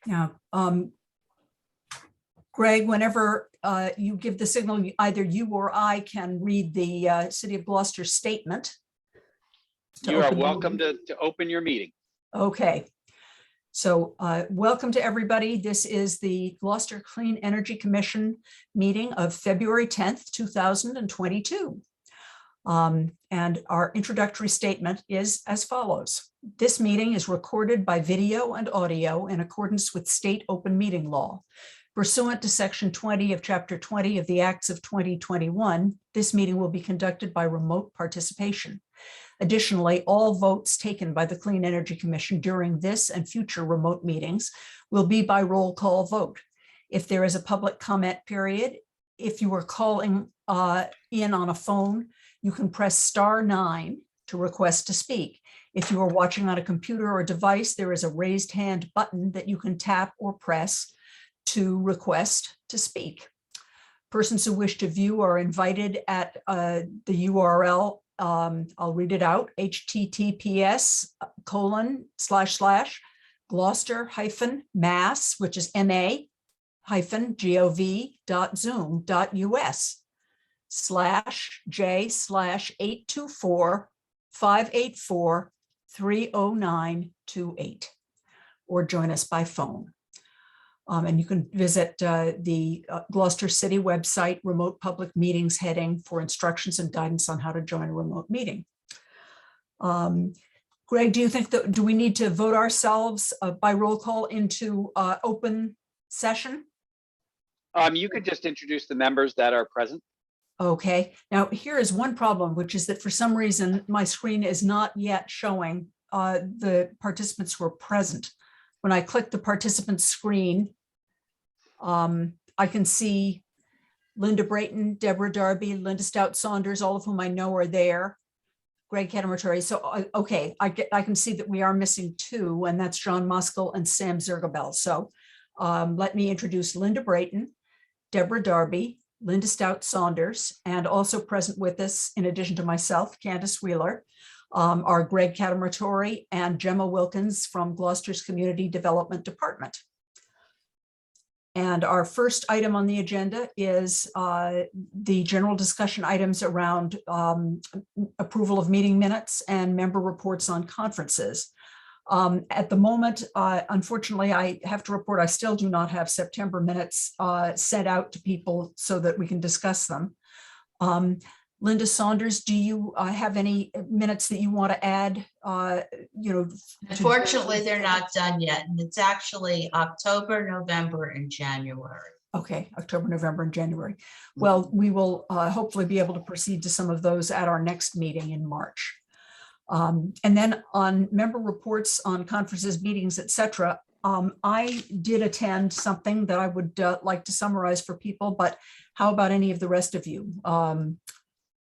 Yeah. Greg, whenever you give the signal, either you or I can read the City of Gloucester statement. You are welcome to open your meeting. Okay. So welcome to everybody. This is the Gloucester Clean Energy Commission meeting of February 10th, 2022. And our introductory statement is as follows. This meeting is recorded by video and audio in accordance with state open meeting law. Pursuant to Section 20 of Chapter 20 of the Acts of 2021, this meeting will be conducted by remote participation. Additionally, all votes taken by the Clean Energy Commission during this and future remote meetings will be by roll call vote. If there is a public comment period, if you are calling in on a phone, you can press *9 to request to speak. If you are watching on a computer or device, there is a raised hand button that you can tap or press to request to speak. Persons who wish to view are invited at the URL. I'll read it out, https://Gloucester-Mass, which is MA-J/824-584-30928, or join us by phone. And you can visit the Gloucester City website, remote public meetings heading for instructions and guidance on how to join a remote meeting. Greg, do you think that, do we need to vote ourselves by roll call into open session? You could just introduce the members that are present. Okay, now here is one problem, which is that for some reason my screen is not yet showing the participants who are present. When I click the participant screen, I can see Linda Brayton, Deborah Darby, Linda Stout Saunders, all of whom I know are there. Greg Catamartori. So, okay, I can see that we are missing two, and that's John Muskell and Sam Zergabel. So let me introduce Linda Brayton, Deborah Darby, Linda Stout Saunders, and also present with us, in addition to myself, Candace Wheeler, are Greg Catamartori and Gemma Wilkins from Gloucester's Community Development Department. And our first item on the agenda is the general discussion items around approval of meeting minutes and member reports on conferences. At the moment, unfortunately, I have to report I still do not have September minutes sent out to people so that we can discuss them. Linda Saunders, do you have any minutes that you want to add? Unfortunately, they're not done yet, and it's actually October, November, and January. Okay, October, November, and January. Well, we will hopefully be able to proceed to some of those at our next meeting in March. And then on member reports on conferences, meetings, etc. I did attend something that I would like to summarize for people, but how about any of the rest of you?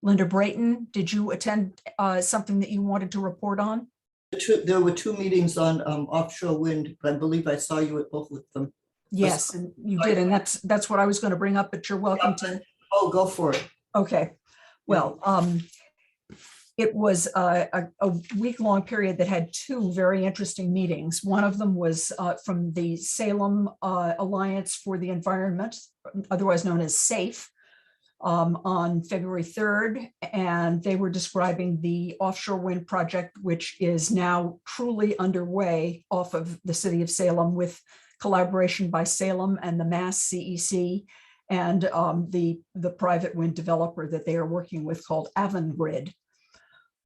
Linda Brayton, did you attend something that you wanted to report on? There were two meetings on offshore wind, but I believe I saw you at both of them. Yes, and you did, and that's what I was going to bring up, but you're welcome to. Oh, go for it. Okay, well, it was a week-long period that had two very interesting meetings. One of them was from the Salem Alliance for the Environment, otherwise known as SAFE, on February 3rd, and they were describing the offshore wind project, which is now truly underway off of the city of Salem, with collaboration by Salem and the Mass CEC and the private wind developer that they are working with called Avangrid.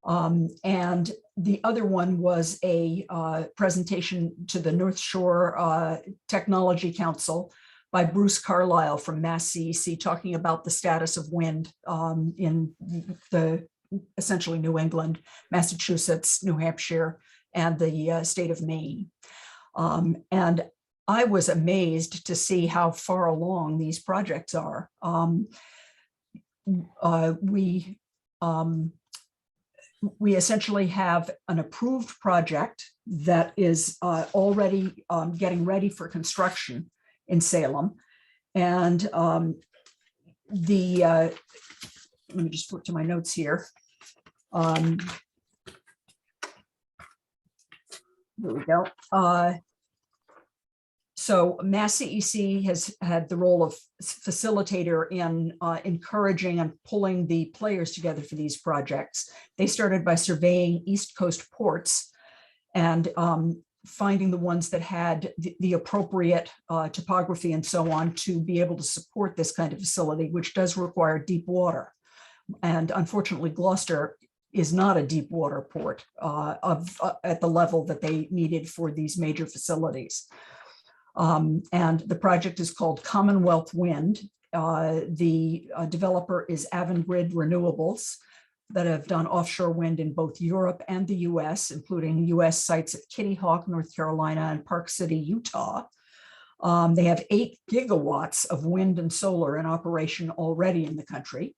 And the other one was a presentation to the North Shore Technology Council by Bruce Carlisle from Mass CEC, talking about the status of wind in the essentially New England, Massachusetts, New Hampshire, and the state of Maine. And I was amazed to see how far along these projects are. We essentially have an approved project that is already getting ready for construction in Salem. And let me just flip to my notes here. There we go. So Mass CEC has had the role of facilitator in encouraging and pulling the players together for these projects. They started by surveying East Coast ports and finding the ones that had the appropriate topography and so on to be able to support this kind of facility, which does require deep water. And unfortunately, Gloucester is not a deep water port at the level that they needed for these major facilities. And the project is called Commonwealth Wind. The developer is Avangrid Renewables that have done offshore wind in both Europe and the US, including US sites at Kitty Hawk, North Carolina, and Park City, Utah. They have 8 gigawatts of wind and solar in operation already in the country.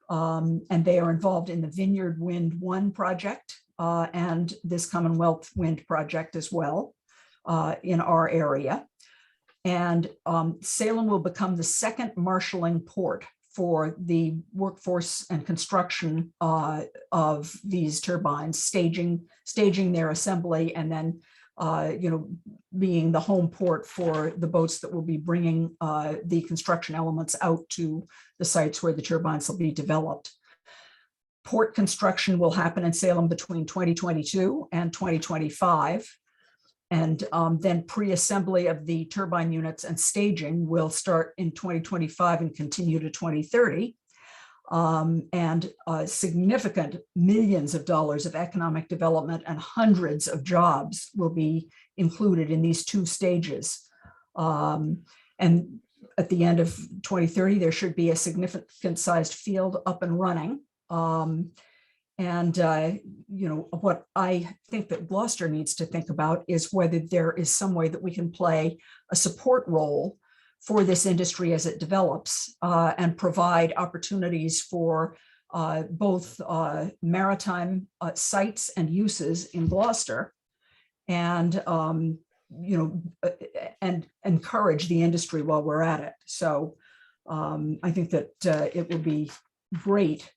And they are involved in the Vineyard Wind 1 project and this Commonwealth Wind project as well in our area. And Salem will become the second marshaling port for the workforce and construction of these turbines, staging their assembly, and then being the home port for the boats that will be bringing the construction elements out to the sites where the turbines will be developed. Port construction will happen in Salem between 2022 and 2025. And then pre-assembly of the turbine units and staging will start in 2025 and continue to 2030. And significant millions of dollars of economic development and hundreds of jobs will be included in these 2 stages. And at the end of 2030, there should be a significant sized field up and running. What I think that Gloucester needs to think about is whether there is some way that we can play a support role for this industry as it develops and provide opportunities for both maritime sites and uses in Gloucester, and and encourage the industry while we're at it. So I think that it would be great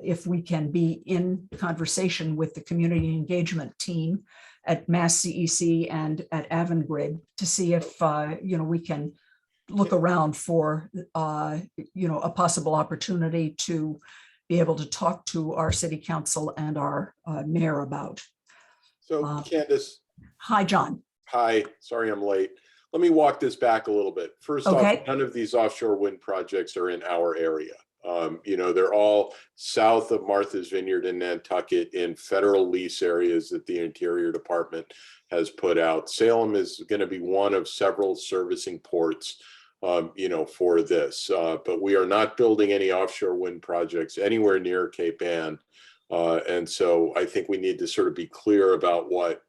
if we can be in conversation with the community engagement team at Mass CEC and at Avangrid to see if we can look around for a possible opportunity to be able to talk to our city council and our mayor about. So Candace. Hi, John. Hi, sorry I'm late. Let me walk this back a little bit. First Okay. off, none of these offshore wind projects are in our area. They're all south of Martha's Vineyard in Nantucket in federal lease areas that the Interior Department has put out. Salem is going to be one of several servicing ports, for this. But we are not building any offshore wind projects anywhere near Cape Ann. And so I think we need to sort of be clear about what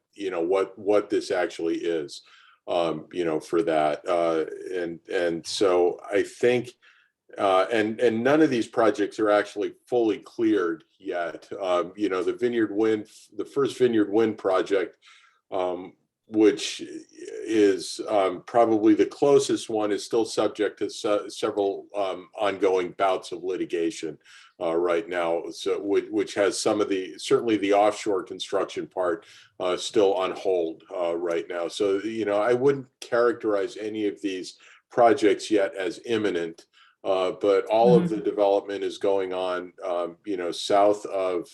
this actually is, for that. And so I think and none of these projects are actually fully cleared yet. The Vineyard Wind, the first Vineyard Wind project, which is probably the closest one, is still subject to several ongoing bouts of litigation right now. So, which has certainly the offshore construction part still on hold right now. So, I wouldn't characterize any of these projects yet as imminent. But all of the development is going on, south of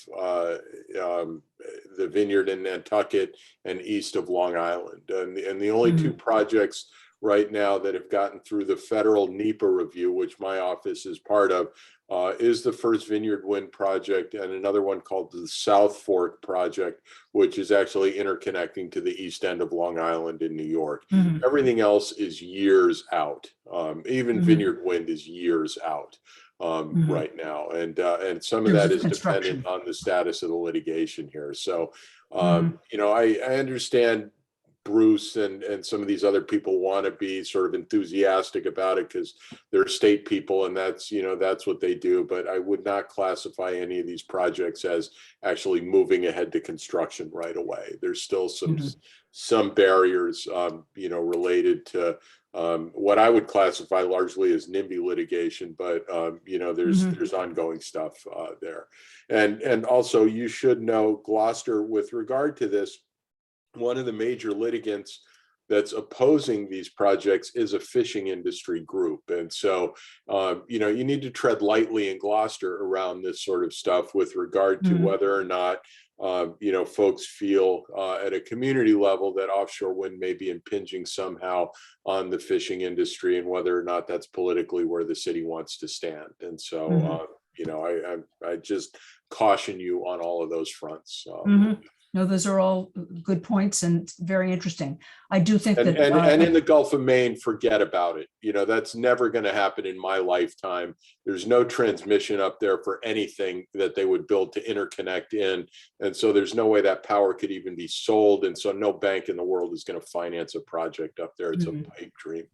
the Vineyard in Nantucket and east of Long Island. And the only 2 projects right now that have gotten through the federal NEPA review, which my office is part of, is the first Vineyard Wind project and another one called the South Fork project, which is actually interconnecting to the east end of Long Island in New York. Everything else is years out. Even Vineyard Wind is years out right now. And some of that is dependent on the status of the litigation here. So, I understand Bruce and some of these other people want to be sort of enthusiastic about it because they're state people and that's what they do. But I would not classify any of these projects as actually moving ahead to construction right away. There's still some barriers, related to what I would classify largely as NIMBY litigation, but there's ongoing stuff there. And also you should know, Gloucester, with regard to this, one of the major litigants that's opposing these projects is a fishing industry group. And so, you know, you need to tread lightly in Gloucester around this sort of stuff with regard to Mhm. whether or not, you know, folks feel at a community level that offshore wind may be impinging somehow on the fishing industry, and whether or not that's politically where the city wants to stand. And so, Mhm. you know, I just caution you on all of those fronts. Mhm. No, those are all good points and very interesting. I do think And, that. and in the Gulf of Maine, forget about it. You know, that's never going to happen in my lifetime. There's no transmission up there for anything that they would build to interconnect in. And so there's no way that power could even be sold. And so no bank in the world is going to finance a project up there. It's Mhm. a pipe dream.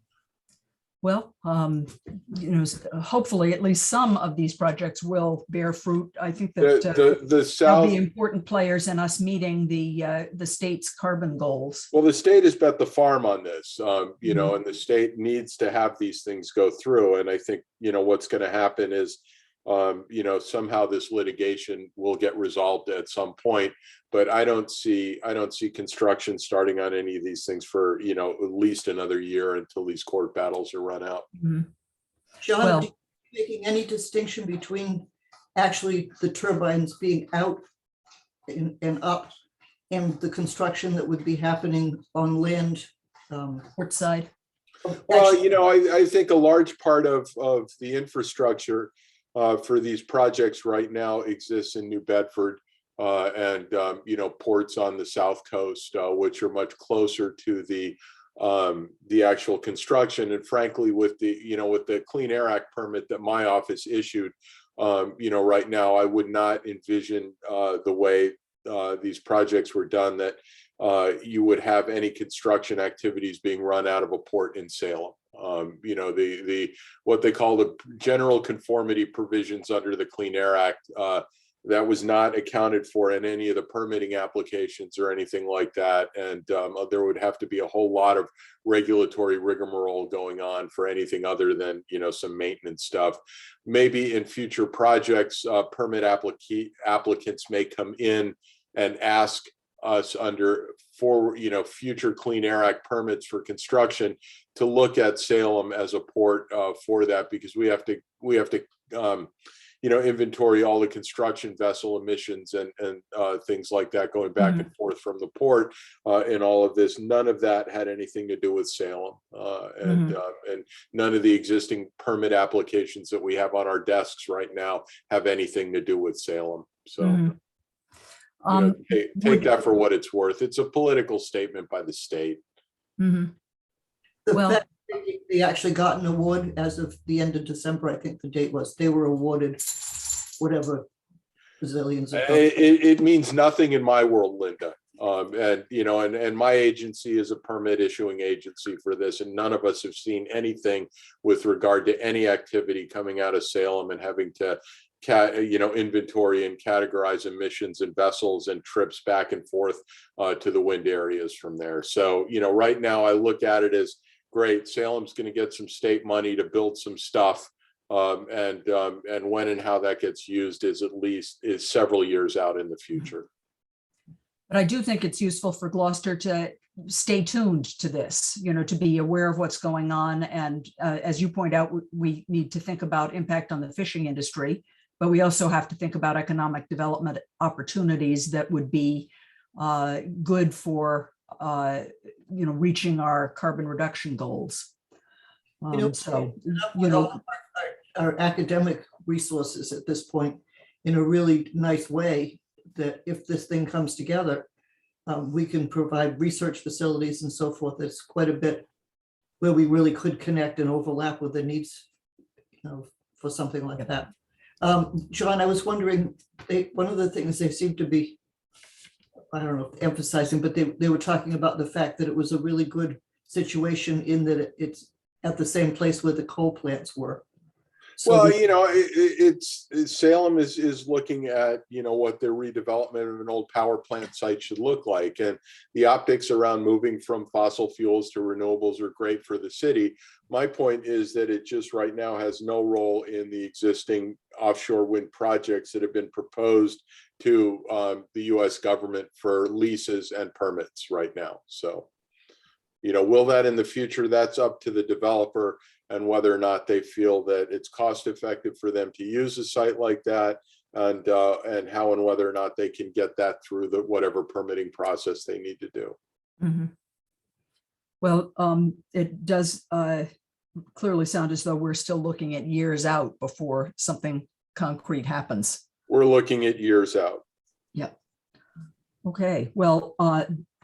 Well, you know, hopefully at least some of these projects will bear fruit. I think that The they'll South, be important players in us meeting the state's carbon goals. well, the state has bet the farm on this, you know, Mhm. and the state needs to have these things go through. And I think, you know, what's going to happen is, you know, somehow this litigation will get resolved at some point. But I don't see construction starting on any of these things for, you know, at least another year until these court battles are run out. Mhm. John, Well- are you making any distinction between actually the turbines being out and up and the construction that would be happening on land? Port side. Well, Actually, you know, I think a large part of the infrastructure for these projects right now exists in New Bedford and, you know, ports on the South Coast, which are much closer to the actual construction. And frankly, with the Clean Air Act permit that my office issued, you know, right now, I would not envision the way these projects were done that you would have any construction activities being run out of a port in Salem. You know, the what they call the general conformity provisions under the Clean Air Act, that was not accounted for in any of the permitting applications or anything like that. And there would have to be a whole lot of regulatory rigmarole going on for anything other than, you know, some maintenance stuff. Maybe in future projects, permit applicants may come in and ask us for future Clean Air Act permits for construction to look at Salem as a port for that, because we have to inventory all the construction vessel emissions and things like that going back and forth from the port in all of this. None of that had anything to do with Salem, and none of the existing permit applications that we have on our desks right now have anything to do with Salem. So. Mhm. You know, take would- that for what it's worth. It's a political statement by the state. Mhm. the well- fact that they actually got an award as of the end of December, I think the date was, they were awarded whatever bazillions of dollars. It means nothing in my world, Linda. And you know, and my agency is a permit issuing agency for this, and none of us have seen anything with regard to any activity coming out of Salem and having to inventory and categorize emissions and vessels and trips back and forth to the wind areas from there. So, you know, right now I look at it as great. Salem's going to get some state money to build some stuff. And when and how that gets used is several years out in the future. But I do think it's useful for Gloucester to stay tuned to this, you know, to be aware of what's going on. And as you point out, we need to think about impact on the fishing industry, but we also have to think about economic development opportunities that would be good for, reaching our carbon reduction goals. Our academic resources at this point in a really nice way, that if this thing comes together, we can provide research facilities and so forth. It's quite a bit where we really could connect and overlap with the needs, for something like that. John, I was wondering, one of the things they seem to be, I don't know, emphasizing, but they were talking about the fact that it was a really good situation in that it's at the same place where the coal plants were. So Well, we- Salem is looking at, what their redevelopment of an old power plant site should look like. And the optics around moving from fossil fuels to renewables are great for the city. My point is that it just right now has no role in the existing offshore wind projects that have been proposed to the US government for leases and permits right now. So, will that in the future, that's up to the developer and whether or not they feel that it's cost effective for them to use a site like that, and how and whether or not they can get that through the whatever permitting process they need to do. Mhm. Well, it does clearly sound as though we're still looking at years out before something concrete happens. We're looking at years out. Yep. Okay, well,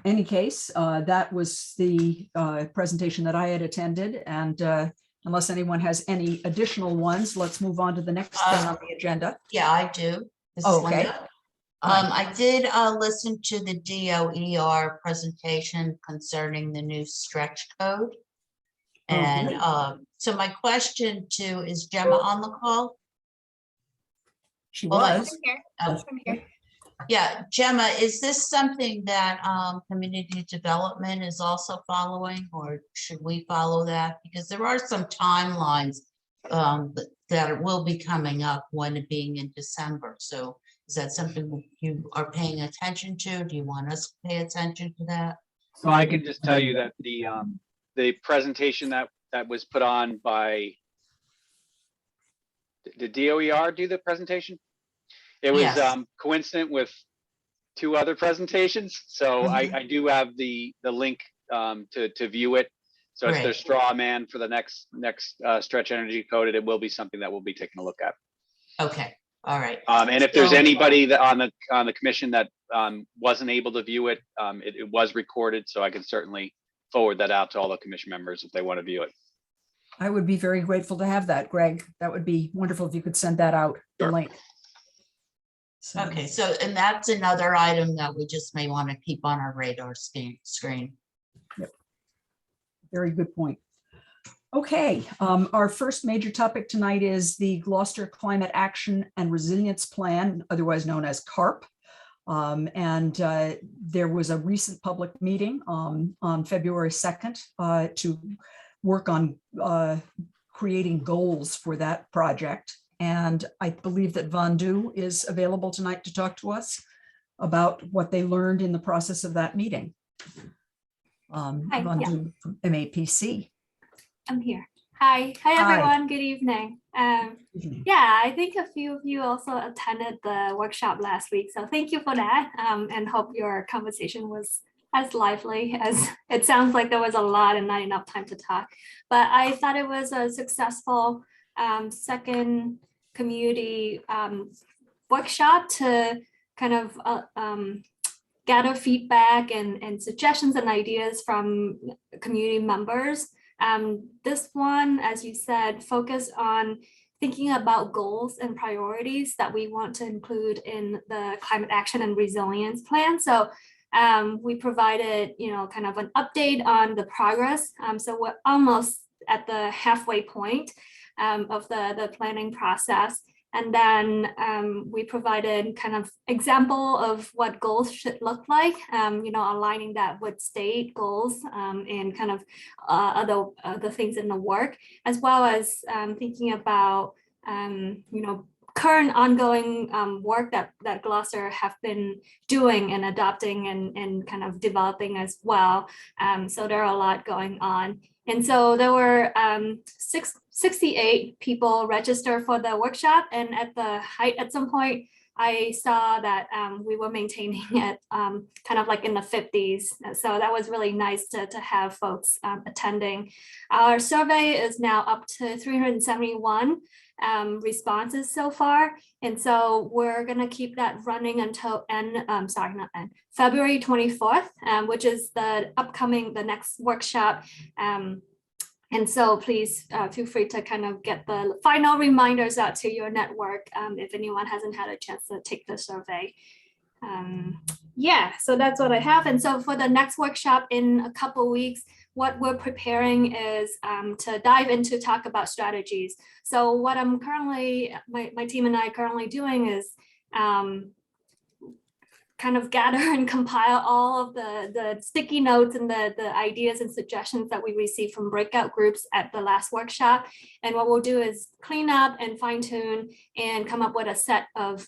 any case, that was the presentation that I had attended, and unless anyone has any additional ones, let's move on to the next thing on the agenda. Yeah, I do. This is Okay. Linda. I did listen to the DOER presentation concerning the new stretch code. And so my question too, is Gemma on the call? She Well, I- was. Oh, yeah, Gemma, is this something that community development is also following, or should we follow that? Because there are some timelines that will be coming up, one being in December. So is that something you are paying attention to? Do you want us to pay attention to that? So I can just tell you that the presentation that was put on by, did DOER do the presentation? It was Yes. coincident with 2 other presentations. So I do have the link to view it. So it's their Great. straw man for the next stretch energy code. It will be something that we'll be taking a look at. Okay, all right. And if there's So- anybody that on the commission that wasn't able to view it, it was recorded, so I can certainly forward that out to all the commission members if they want to view it. I would be very grateful to have that, Greg. That would be wonderful if you could send that out, the Sure. link. So, Okay, so, and that's another item that we just may want to keep on our radar screen. very good point. Okay, our first major topic tonight is the Gloucester Climate Action and Resilience Plan, otherwise known as CARP. There was a recent public meeting on February 2nd to work on creating goals for that project. And I believe that Vandu is available tonight to talk to us about what they learned in the process of that meeting. Hi, yeah. Vandu from MAPC. I'm here. Hi, everyone. Good evening. Yeah, I think a few of you also attended the workshop last week, so thank you for that. And hope your conversation was as lively as it sounds like. There was a lot and not enough time to talk, but I thought it was a successful second community workshop to kind of gather feedback and suggestions and ideas from community members. This one, as you said, focused on thinking about goals and priorities that we want to include in the climate action and resilience plan. So we provided, kind of an update on the progress. So we're almost at the halfway point of the planning process. And then we provided kind of example of what goals should look like, aligning that with state goals and kind of other things in the work, as well as thinking about, current ongoing work that Gloucester have been doing and adopting and kind of developing as well. So there are a lot going on. And so there were 68 people registered for the workshop. And at some point, I saw that we were maintaining it kind of like in the 50s. So that was really nice to have folks attending. Our survey is now up to 371 responses so far. And so we're going to keep that running until February 24th, which is the next workshop. And so please feel free to kind of get the final reminders out to your network if anyone hasn't had a chance to take the survey. So that's what I have. And so for the next workshop in a couple weeks, what we're preparing is to dive into talk about strategies. So what I'm currently, my team and I currently doing is kind of gather and compile all of the sticky notes and the ideas and suggestions that we received from breakout groups at the last workshop. And what we'll do is clean up and fine tune and come up with a set of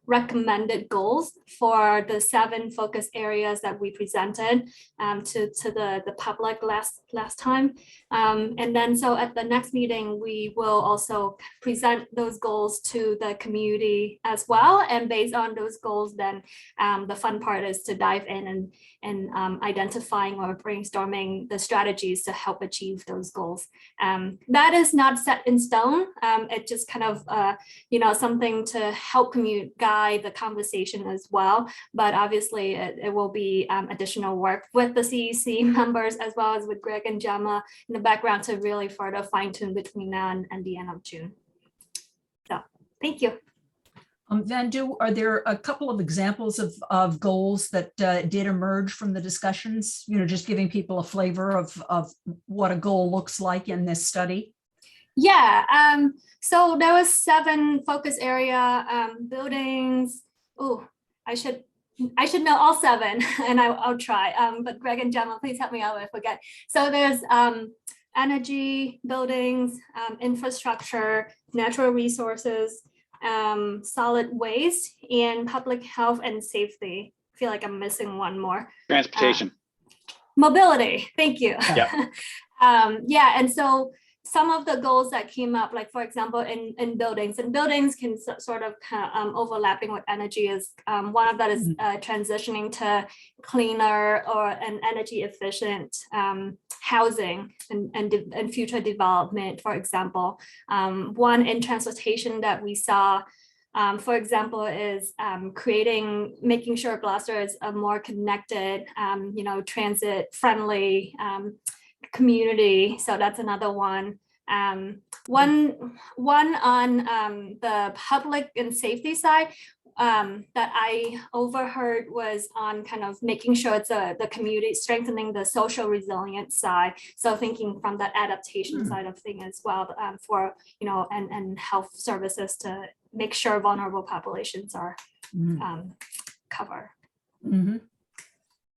recommended goals for the 7 focus areas that we presented to the public last time. And then so at the next meeting, we will also present those goals to the community as well. And based on those goals, then the fun part is to dive in and identifying or brainstorming the strategies to help achieve those goals. That is not set in stone. It just kind of, something to help guide the conversation as well. But obviously it will be additional work with the CEC members as well as with Greg and Gemma in the background to really further fine tune between now and the end of June. So thank you. Van, are there a couple of examples of goals that did emerge from the discussions? Just giving people a flavor of what a goal looks like in this study. Yeah, so there was 7 focus area buildings. Oh, I should know all 7, and I'll try. But Greg and Gemma, please help me out if I forget. So there's energy, buildings, infrastructure, natural resources, solid waste, and public health and safety. I feel like I'm missing one more. Transportation. Mobility. Thank you. Yeah. Yeah, and so some of the goals that came up, like for example, in buildings, and buildings can sort of overlapping with energy is one of that is transitioning to cleaner or an energy efficient housing and future development, for example. One in transportation that we saw, for example, is making sure Gloucester is a more connected, transit friendly community. So that's another one. One on the public and safety side that I overheard was on kind of making sure it's the community, strengthening the social resilience side. So thinking from that adaptation side of thing as well, for and health services to make sure vulnerable populations are covered. Mm-hmm.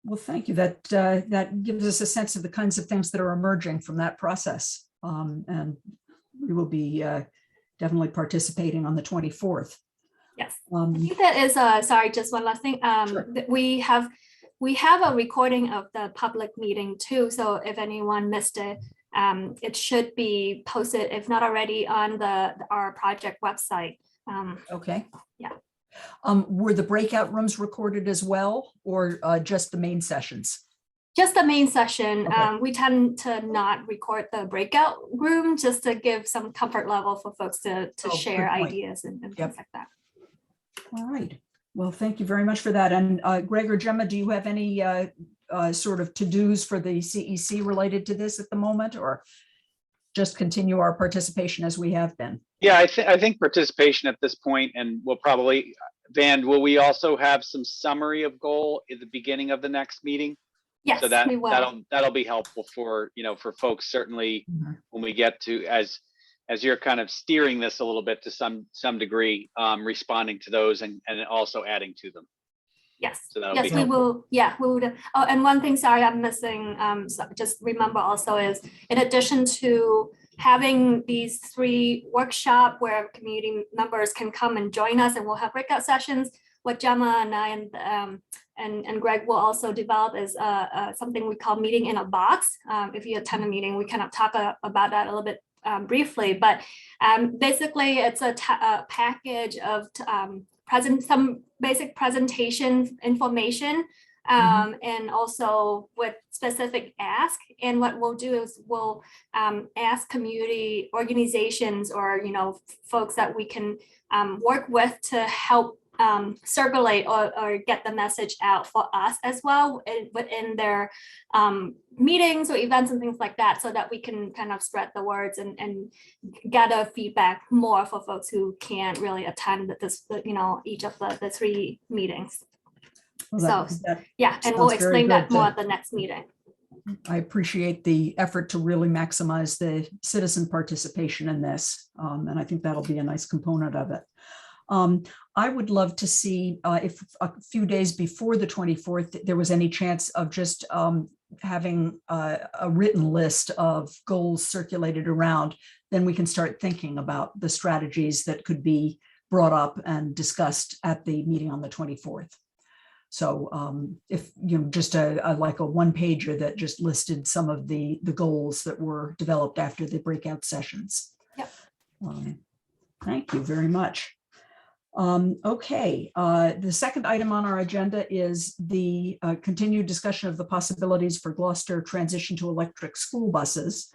Well, thank you. That gives us a sense of the kinds of things that are emerging from that process. And we will be definitely participating on the 24th. Yes, I think that is, sorry, just one last thing. Sure. We have a recording of the public meeting too. So if anyone missed it, it should be posted, if not already, on our project website. Okay. Yeah. Were the breakout rooms recorded as well, or just the main sessions? Just the main session. Okay. We tend to not record the breakout room just to give some comfort level for folks to share good point. ideas and Yep. things like that. All right. Well, thank you very much for that. And Greg or Gemma, do you have any sort of to-dos for the CEC related to this at the moment, or just continue our participation as we have been? Yeah, I think participation at this point, and we'll probably, Van, will we also have some summary of goal at the beginning of the next meeting? Yes, So we will. that'll be helpful for, for folks, certainly Mhm. when we get to, as you're kind of steering this a little bit to some degree, responding to those and also adding to them. Yes, So that'll be yes, we helpful. will. Yeah, we would. Oh, and one thing, sorry, I'm missing. So just remember also is, in addition to having these 3 workshops where community members can come and join us, and we'll have breakout sessions. What Gemma and I and Greg will also develop is something we call meeting in a box. If you attend a meeting, we kind of talk about that a little bit briefly, but basically it's a package of some basic presentation information, and also with specific ask. And what we'll do is we'll ask community organizations or folks that we can work with to help circulate or get the message out for us as well within their meetings or events and things like that, so that we can kind of spread the words and gather feedback more for folks who can't really attend this, each of the 3 meetings. Well, Yeah, and we'll sounds very explain that good. more at the next meeting. I appreciate the effort to really maximize the citizen participation in this. And I think that'll be a nice component of it. I would love to see if a few days before the 24th, there was any chance of just having a written list of goals circulated around, then we can start thinking about the strategies that could be brought up and discussed at the meeting on the 24th. So if, just like a one pager that just listed some of the goals that were developed after the breakout sessions. Yep. Thank you very much. Okay, the second item on our agenda is the continued discussion of the possibilities for Gloucester transition to electric school buses.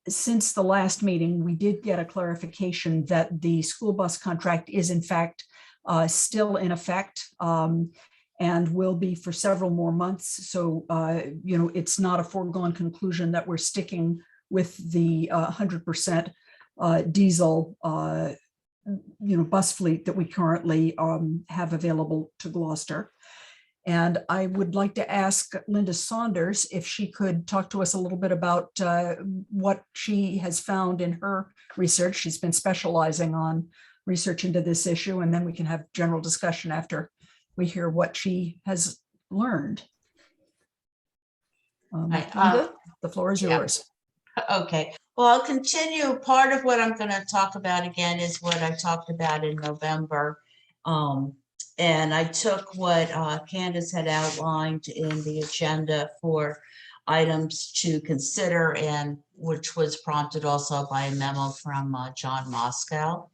Since the last meeting, we did get a clarification that the school bus contract is in fact still in effect and will be for several more months. So, it's not a foregone conclusion that we're sticking with the 100% diesel bus fleet that we currently have available to Gloucester. And I would like to ask Linda Saunders if she could talk to us a little bit about what she has found in her research. She's been specializing on research into this issue, and then we can have general discussion after we hear what she has learned. Linda, the floor is yours. Okay, well, I'll continue. Part of what I'm going to talk about again is what I talked about in November. And I took what Candace had outlined in the agenda for items to consider, and which was prompted also by a memo from John Moscow.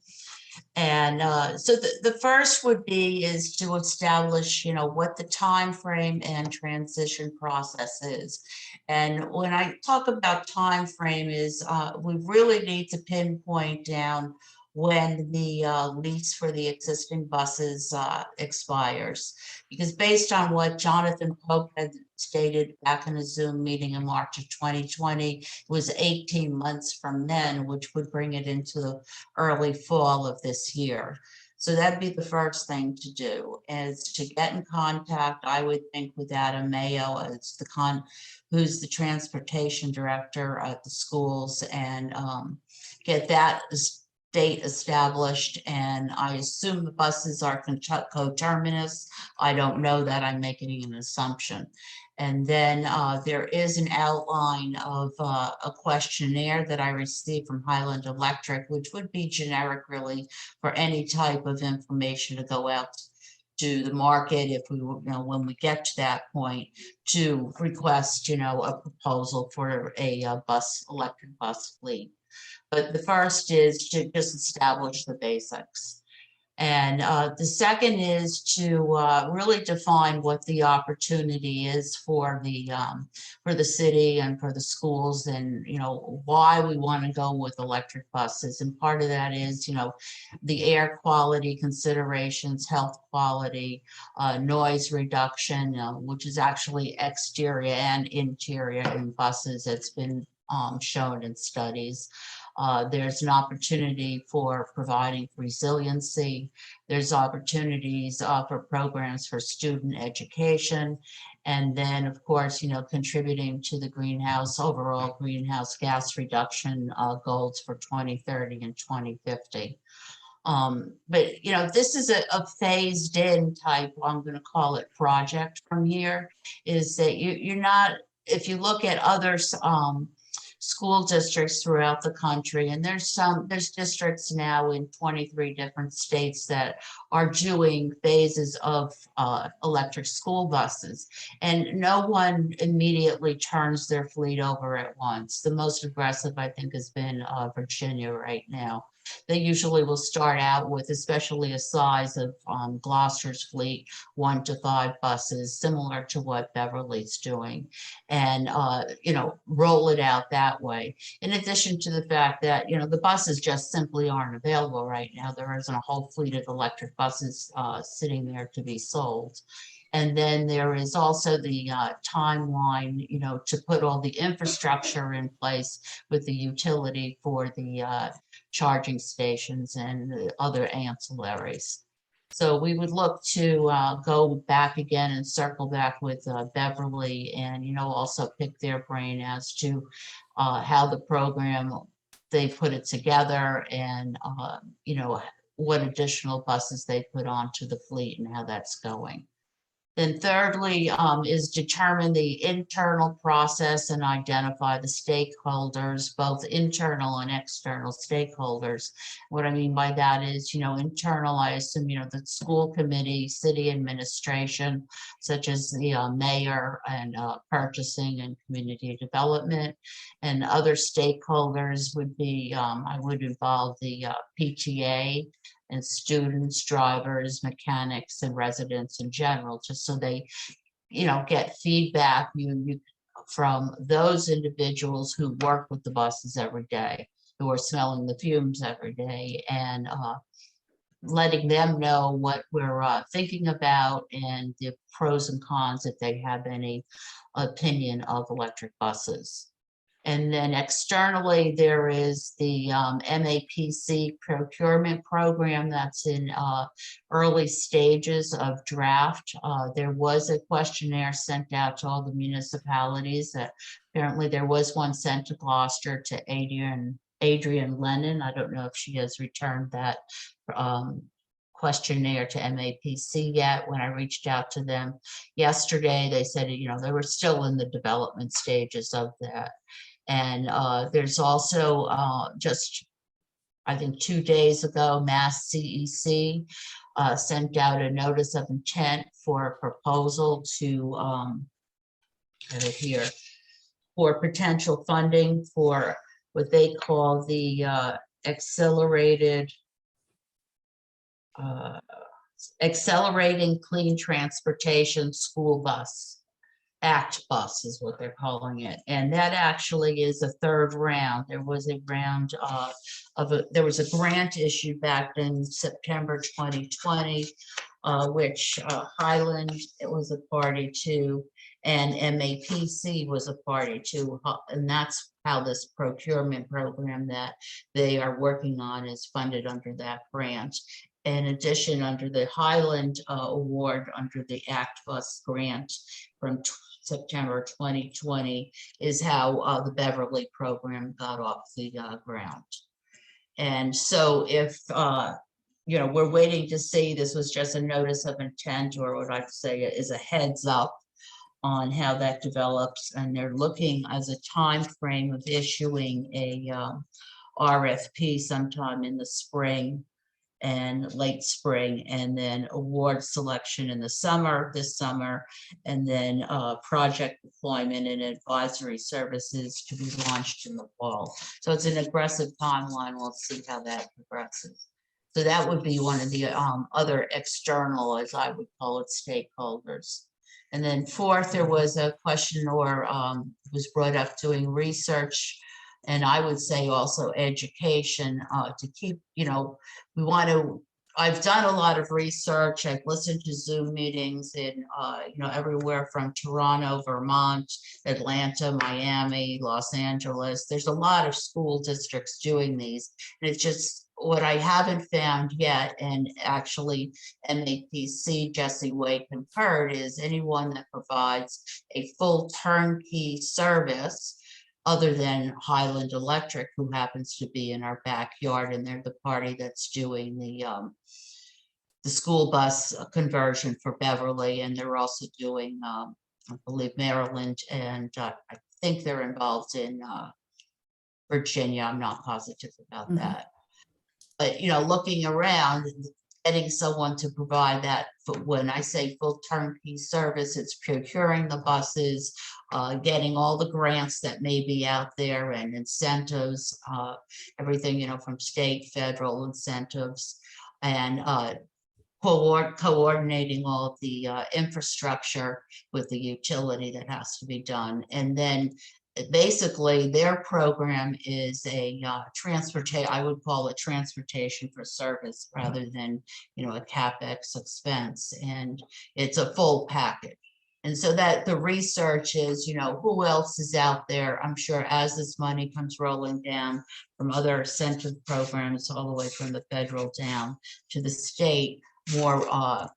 And so the first would be is to establish, what the time frame and transition process is. And when I talk about time frame is we really need to pinpoint down when the lease for the existing buses expires. Because based on what Jonathan Pope had stated back in a Zoom meeting in March of 2020, it was 18 months from then, which would bring it into the early fall of this year. So that'd be the first thing to do, is to get in contact, I would think, with Adam Mayo, as who's the transportation director at the schools, and get that date established. And I assume the buses are coterminous. I don't know that, I'm making an assumption. And then there is an outline of a questionnaire that I received from Highland Electric, which would be generic really for any type of information to go out to the market if we were, when we get to that point, to request, a proposal for a electric bus fleet. But the first is to just establish the basics. And the second is to really define what the opportunity is for the city and for the schools, and why we want to go with electric buses. And part of that is the air quality considerations, health quality, noise reduction, which is actually exterior and interior in buses. It's been shown in studies. There's an opportunity for providing resiliency. There's opportunities for programs for student education. And then, of course, contributing to the overall greenhouse gas reduction goals for 2030 and 2050. But, this is a phased in type, I'm going to call it, project from here, is that you're not, if you look at other school districts throughout the country, and there's districts now in 23 different states that are doing phases of electric school buses, and no one immediately turns their fleet over at once. The most aggressive, I think, has been Virginia right now. They usually will start out with, especially a size of Gloucester's fleet, 1 to 5 buses, similar to what Beverly's doing, and roll it out that way. In addition to the fact that the buses just simply aren't available right now. There isn't a whole fleet of electric buses sitting there to be sold. And then there is also the timeline, to put all the infrastructure in place with the utility for the charging stations and the other ancillaries. So we would look to go back again and circle back with Beverly and, also pick their brain as to how the program, they put it together and, what additional buses they put onto the fleet and how that's going. Then thirdly, is determine the internal process and identify the stakeholders, both internal and external stakeholders. What I mean by that is, internal, I assume, the school committee, city administration, such as the mayor and purchasing and community development. And other stakeholders would be, I would involve the PTA, and students, drivers, mechanics, and residents in general, just so they, get feedback from those individuals who work with the buses every day, who are smelling the fumes every day, and letting them know what we're thinking about and the pros and cons if they have any opinion of electric buses. And then externally, there is the MAPC procurement program that's in early stages of draft. There was a questionnaire sent out to all the municipalities. Apparently there was one sent to Gloucester to Adrian Lennon. I don't know if she has returned that questionnaire to MAPC yet. When I reached out to them yesterday, they said, they were still in the development stages of that. And there's also just, I think 2 days ago, Mass CEC sent out a notice of intent for a proposal to, have it here, for potential funding for what they call the Accelerating Clean Transportation School Bus. ACT bus is what they're calling it. And that actually is a third round. There was a round there was a grant issued back in September 2020, which Highland was a party to, and MAPC was a party to. And that's how this procurement program that they are working on is funded under that grant. In addition, under the Highland award, under the ACT bus grant from September 2020 is how the Beverly program got off the ground. And so if, we're waiting to see, this was just a notice of intent, or what I'd say is a heads up on how that develops. And they're looking as a time frame of issuing a RFP sometime in the spring and late spring, and then award selection in the summer, this summer, and then project deployment and advisory services to be launched in the fall. So it's an aggressive timeline. We'll see how that progresses. So that would be one of the other external, as I would call it, stakeholders. And then fourth, there was a question or was brought up doing research, and I would say also education to keep, we want to, I've done a lot of research. I've listened to Zoom meetings in, everywhere from Toronto, Vermont, Atlanta, Miami, Los Angeles. There's a lot of school districts doing these. And it's just what I haven't found yet, and actually MAPC, Jesse Way concurred, is anyone that provides a full turnkey service other than Highland Electric, who happens to be in our backyard, and they're the party that's doing the school bus conversion for Beverly, and they're also doing, I believe, Maryland, and I think they're involved in Virginia. I'm not positive about that. But, looking around, getting someone to provide that, when I say full turnkey service, it's procuring the buses, getting all the grants that may be out there and incentives, everything, from state, federal incentives, and coordinating all of the infrastructure with the utility that has to be done. And then basically their program is a transportation, I would call it transportation for service rather than, a CapEx expense. And it's a full package. And so that the research is, who else is out there? I'm sure as this money comes rolling down from other incentive programs, all the way from the federal down to the state, more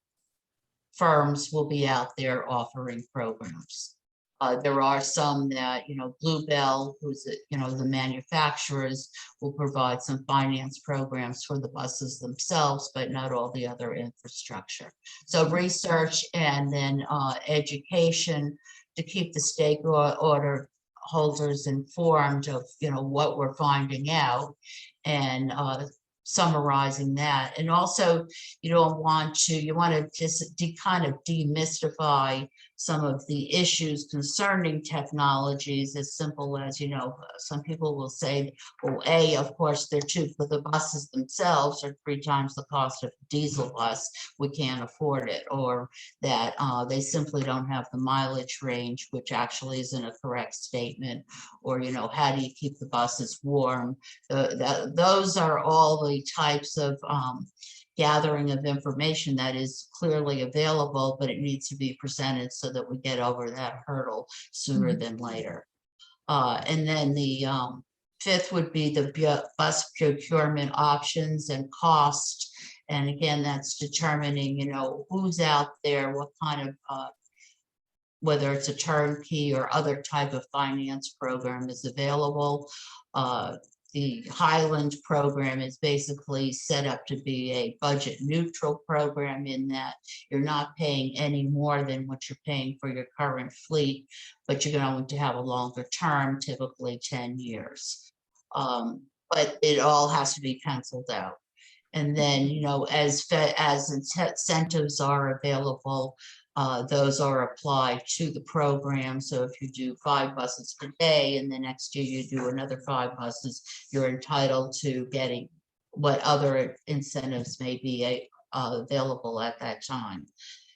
firms will be out there offering programs. There are some that, you know, Bluebell, who's, you know, the manufacturers, will provide some finance programs for the buses themselves, but not all the other infrastructure. So research and then education to keep the stakeholder holders informed of, you know, what we're finding out, and summarizing that. And also, you want to just kind of demystify some of the issues concerning technologies, as simple as, you know, some people will say, well, of course, they're cheap, but the buses themselves are 3 times the cost of a diesel bus. We can't afford it. Or that they simply don't have the mileage range, which actually isn't a correct statement. Or, you know, how do you keep the buses warm? Those are all the types of gathering of information that is clearly available, but it needs to be presented so that we get over that hurdle sooner than later. And then the 5th would be the bus procurement options and cost. And again, that's determining, you know, who's out there, what kind of whether it's a turnkey or other type of finance program is available. The Highland program is basically set up to be a budget neutral program, in that you're not paying any more than what you're paying for your current fleet, but you're going to have a longer term, typically 10 years. But it all has to be penciled out. And then, you know, as incentives are available, those are applied to the program. So if you do 5 buses per day and the next year you do another 5 buses, you're entitled to getting what other incentives may be available at that time.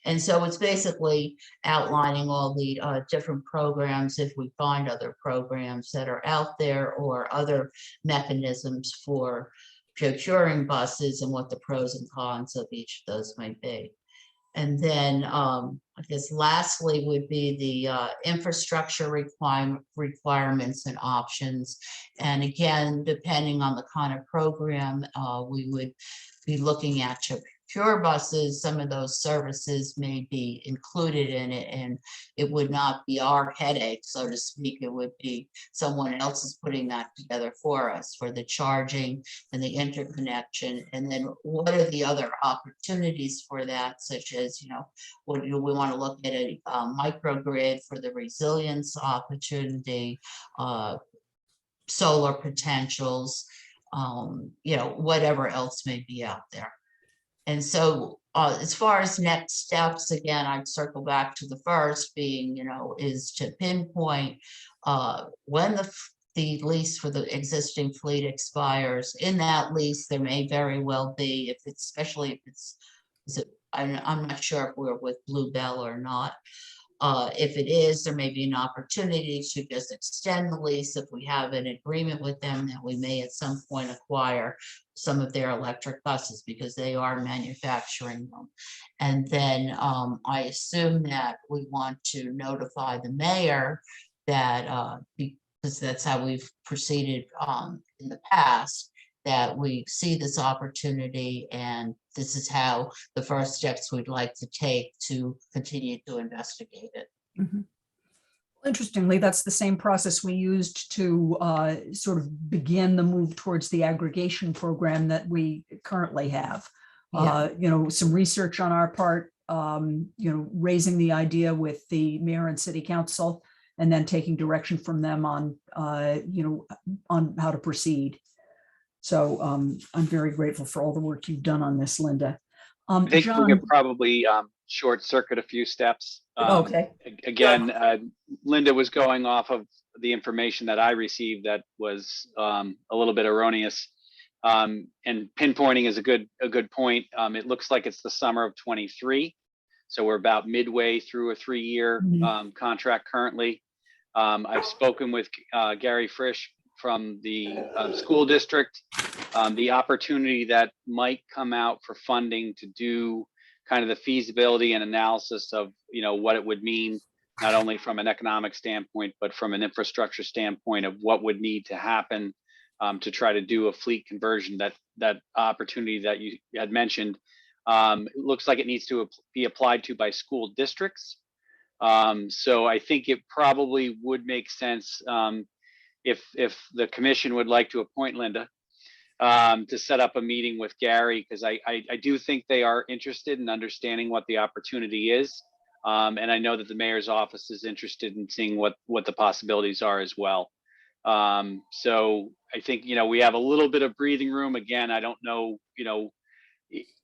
And so it's basically outlining all the different programs, if we find other programs that are out there, or other mechanisms for procuring buses, and what the pros and cons of each of those might be. And then I guess lastly would be the infrastructure requirements and options. And again, depending on the kind of program, we would be looking at to procure buses. Some of those services may be included in it, and it would not be our headache, so to speak. It would be someone else is putting that together for us, for the charging and the interconnection. And then what are the other opportunities for that, such as, you know, what do we want to look at a microgrid for the resilience opportunity, solar potentials, you know, whatever else may be out there. And so as far as next steps, again, I'd circle back to the first being, you know, is to pinpoint when the lease for the existing fleet expires. In that lease, there may very well be, if it's, especially if it's, I'm not sure if we're with Bluebell or not. If it is, there may be an opportunity to just extend the lease if we have an agreement with them that we may at some point acquire some of their electric buses, because they are manufacturing them. And then I assume that we want to notify the mayor that, because that's how we've proceeded in the past, that we see this opportunity, and this is how the first steps we'd like to take to continue to investigate it. Mhm. Interestingly, that's the same process we used to sort of begin the move towards the aggregation program that we currently have. Yeah. You know, some research on our part, you know, raising the idea with the mayor and city council, and then taking direction from them on, you know, on how to proceed. So I'm very grateful for all the work you've done on this, Linda. I think we John, could probably short circuit a few steps. okay. Again, Linda was going off of the information that I received that was a little bit erroneous. And pinpointing is a good point. It looks like it's the summer of 23. So we're about midway through a 3-year contract currently. I've spoken with Gary Frisch from the school district. The opportunity that might come out for funding to do kind of the feasibility and analysis of, you know, what it would mean, not only from an economic standpoint, but from an infrastructure standpoint of what would need to happen to try to do a fleet conversion. That opportunity that you had mentioned It looks like it needs to be applied to by school districts. So I think it probably would make sense if the commission would like to appoint Linda to set up a meeting with Gary, because I do think they are interested in understanding what the opportunity is. And I know that the mayor's office is interested in seeing what the possibilities are as well. So I think, we have a little bit of breathing room. Again, I don't know,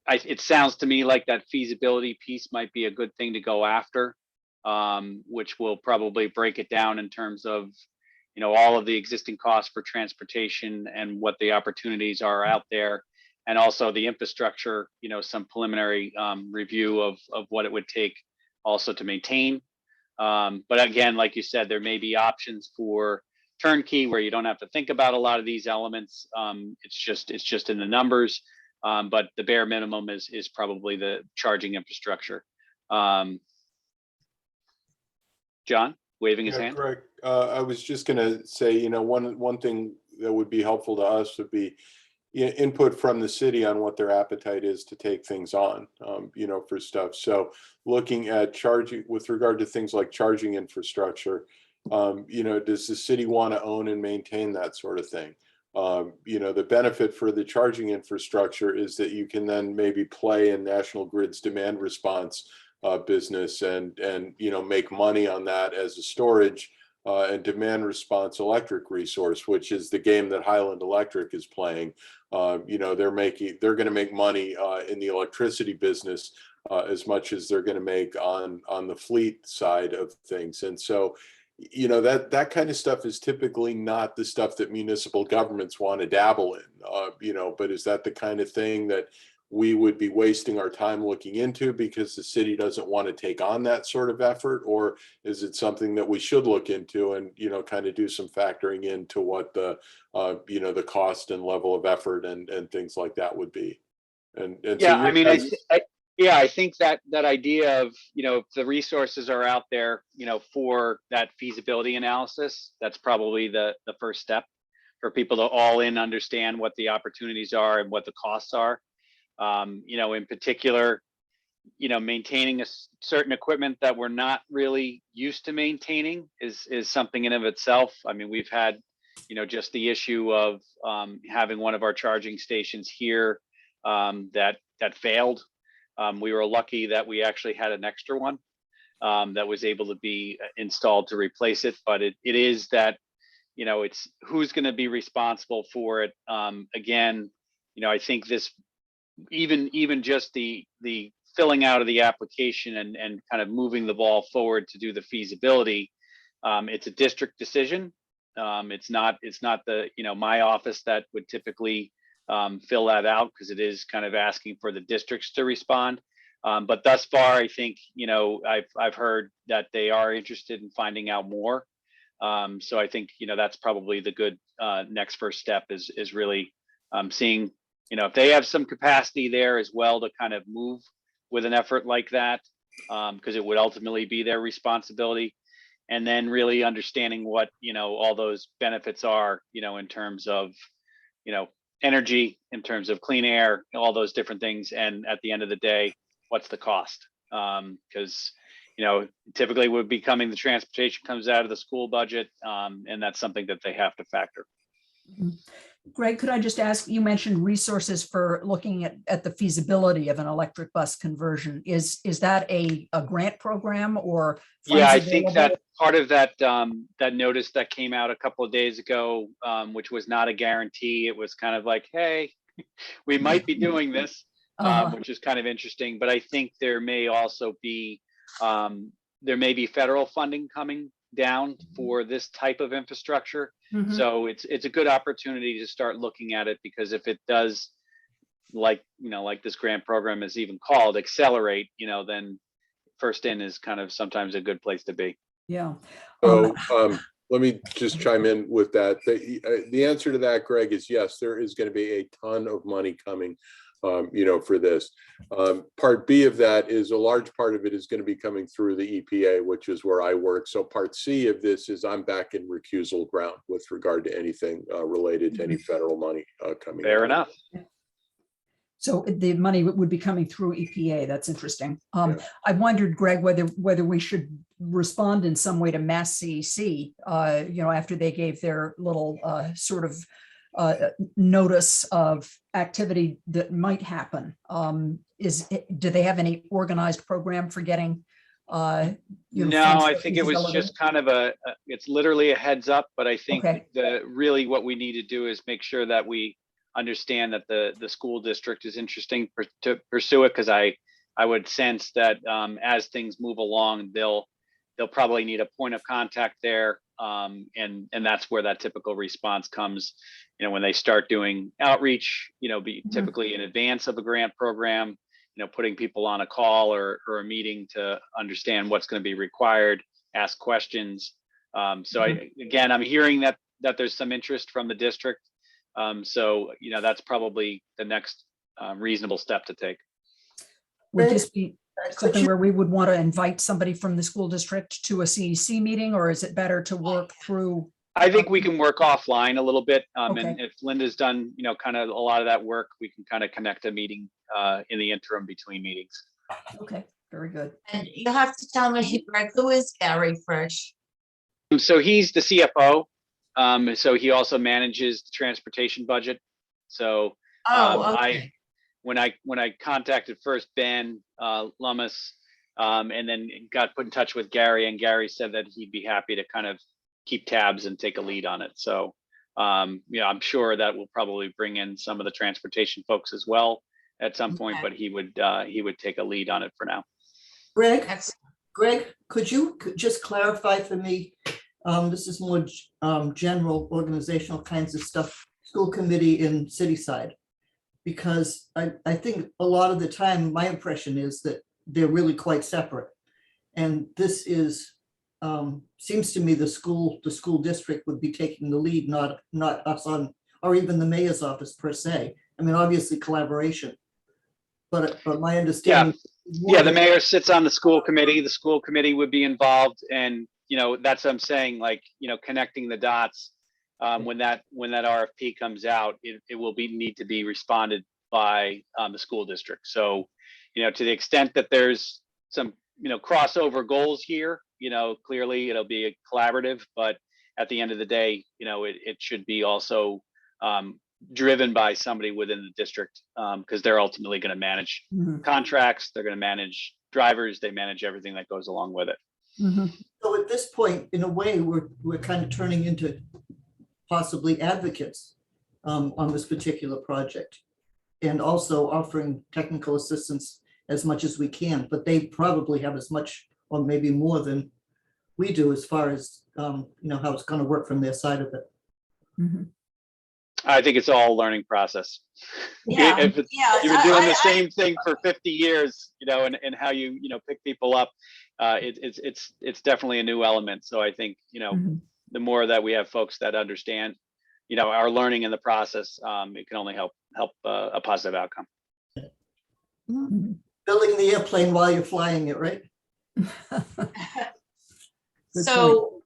it sounds to me like that feasibility piece might be a good thing to go after, which will probably break it down in terms of, all of the existing costs for transportation and what the opportunities are out there. And also the infrastructure, some preliminary review of what it would take also to maintain. But again, like you said, there may be options for turnkey where you don't have to think about a lot of these elements. It's just in the numbers. But the bare minimum is probably the charging infrastructure. John, waving his Yeah, hand. Greg, I was just going to say, one thing that would be helpful to us would be input from the city on what their appetite is to take things on, for stuff. So looking at charging with regard to things like charging infrastructure, does the city want to own and maintain that sort of thing? The benefit for the charging infrastructure is that you can then maybe play in National Grid's demand response business and make money on that as a storage and demand response electric resource, which is the game that Highland Electric is playing. They're going to make money in the electricity business as much as they're going to make on the fleet side of things. And so, that kind of stuff is typically not the stuff that municipal governments want to dabble in, but is that the kind of thing that we would be wasting our time looking into because the city doesn't want to take on that sort of effort? Or is it something that we should look into and, kind of do some factoring into what the, the cost and level of effort and things like that would be? And Yeah, so I mean, I think that idea of, if the resources are out there, for that feasibility analysis, that's probably the first step for people to all in understand what the opportunities are and what the costs are. In particular, maintaining a certain equipment that we're not really used to maintaining is something in of itself. I mean, we've had, just the issue of having one of our charging stations here that failed. We were lucky that we actually had an extra one that was able to be installed to replace it. But it is that, it's who's going to be responsible for it. Again, I think this, even just the filling out of the application and kind of moving the ball forward to do the feasibility, it's a district decision. It's not the, my office that would typically fill that out, because it is kind of asking for the districts to respond. But thus far, I think, I've heard that they are interested in finding out more. So I think, that's probably the good next first step is really seeing, if they have some capacity there as well to kind of move with an effort like that, because it would ultimately be their responsibility. And then really understanding what, all those benefits are, in terms of, energy, in terms of clean air, all those different things. And at the end of the day, what's the cost? Because, typically would be coming, the transportation comes out of the school budget, and that's something that they have to factor. Greg, could I just ask, you mentioned resources for looking at the feasibility of an electric bus conversion. Is that a grant program or? Yeah, I funds think available? that part of that that notice that came out a couple of days ago, which was not a guarantee. It was kind of like, hey, we might be doing this, which is kind of interesting. But I think there may also be federal funding coming down for this type of infrastructure. Mhm. So it's a good opportunity to start looking at it, because if it does, like this grant program is even called, accelerate, then first in is kind of sometimes a good place to be. Yeah. So let me just chime in with that. The answer to that, Greg, is yes, there is going to be a ton of money coming, for this. Part B of that is a large part of it is going to be coming through the EPA, which is where I work. So part C of this is I'm back in recusal ground with regard to anything related to any federal money coming. Fair enough. So the money would be coming through EPA. That's interesting. Yeah. I wondered, Greg, whether we should respond in some way to Mass CEC, after they gave their little sort of notice of activity that might happen. Do they have any organized program for getting? No, funds I for think it was feasibility? just kind of it's literally a heads up, but I think Okay. really what we need to do is make sure that we understand that the school district is interesting to pursue it, because I would sense that as things move along, they'll probably need a point of contact there. And that's where that typical response comes, when they start doing outreach, typically in advance of a grant program, putting people on a call or a meeting to understand what's going to be required, ask questions. So I'm hearing that there's some interest from the district. So that's probably the next reasonable step to take. Would this be something where we would want to invite somebody from the school district to a CEC meeting, or is it better to work through? I think we can work offline a little bit. And Okay. if Linda's done, kind of a lot of that work, we can kind of connect a meeting in the interim between meetings. Okay, very good. And you have to tell me, Greg, who is Gary Frisch? So he's the CFO. So he also manages the transportation budget. So Oh, okay. when I contacted first Ben Lummis, and then got put in touch with Gary, and Gary said that he'd be happy to kind of keep tabs and take a lead on it. So I'm sure that we'll probably bring in some of the transportation folks as well at some point, Okay. but he would take a lead on it for now. Greg, Excellent. Greg, could you just clarify for me? This is more general organizational kinds of stuff, school committee and city side. Because I think a lot of the time, my impression is that they're really quite separate. And this is, seems to me the school district would be taking the lead, not us or even the mayor's office per se. I mean, obviously collaboration. But my understanding. Yeah, the mayor sits on the school committee. The school committee would be involved, and that's what I'm saying. Like, connecting the dots. When that RFP comes out, it will need to be responded by the school district. So, to the extent that there's some crossover goals here, clearly it'll be a collaborative. But at the end of the day, it should be also driven by somebody within the district, because they're ultimately going to manage Mhm. contracts. They're going to manage drivers. They manage everything that goes along with it. Mhm. So at this point, in a way, we're kind of turning into possibly advocates on this particular project, and also offering technical assistance as much as we can, but they probably have as much or maybe more than we do as far as how it's going to work from their side of it. Mhm. I think it's all a learning process. Yeah, If it's, yeah. you've been doing the same thing for 50 years, and how you pick people up, it's definitely a new element. So I think, Mhm. the more that we have folks that understand, are learning in the process, it can only help a positive outcome. Mhm. Building the airplane while you're flying it, right? Good So,